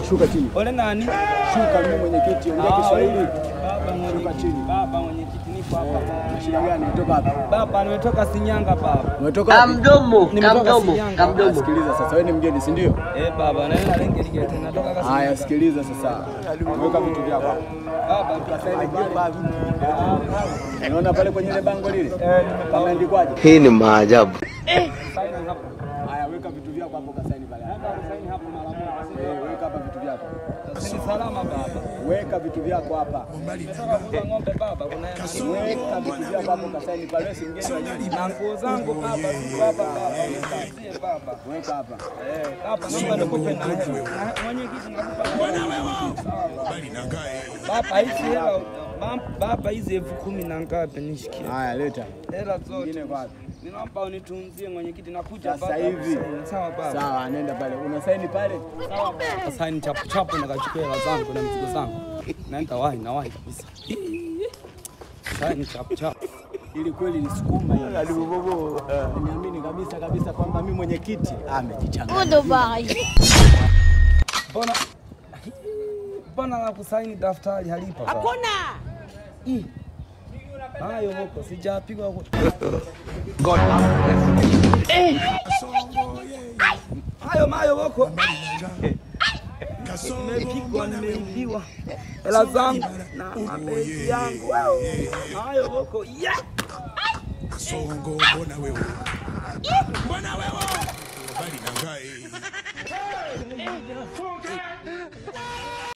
Shuka chini. Ole nani? Shuka mimi mwenyekiti, ongea Kiswahili. Baba mwenyekiti. Baba mwenyekiti nipo hapa. Shida gani? Umetoka wapi? Baba nimetoka Shinyanga baba. Umetoka wapi? Kamdomo. Sikiliza sasa, wewe ni mgeni, si ndio? Baba, naenda lenge lige tena natoka kasi. Haya, sikiliza sasa. Weka vitu vyako hapo. Baba, tukasaini baba. Unaona pale kwenye ile bango lile? Pameandikwaje? Hii ni maajabu. Saini hapo. Haya, weka vitu vyako hapo kasaini pale. Saini hapo mara moja. Weka hapa vitu vyako. Sisi salama baba. Weka vitu vyako hapa. Sasa ng'ombe baba, kuna Weka vitu vyako hapo kasaini pale, si mgeni wa nyinyi. na nguo zangu baba, siko hapa baba. Sie baba. Weka hapa. Hapa naomba nikupe na mwenyekiti nakupa. Baba hizi hela baba hizi 10,000 na ngapi nishikie? Haya, leta. Hela zote. Nyingine wapi? Ninaomba unitunzie mwenyekiti, nakuja baba. Sasa hivi. Sawa baba. Sawa, nenda pale. Unasaini pale? Sawa baba. Saini chapu chapu na kachukua hela zangu na mzigo zangu. Naenda nawahi kabisa. Saini chapu chapu. Ili kweli nisukuma hiyo. Niamini kabisa kwamba mimi mwenyekiti amejichanganya. Mbona la kusaini daftari halipo? Hakuna. Hayo huko sijapigwa huko. God. Hayo huko. Nimepigwa, nimeibiwa hela zangu na mabegi yangu. Hayo huko. Songo mbona wewe? Bali na ngai.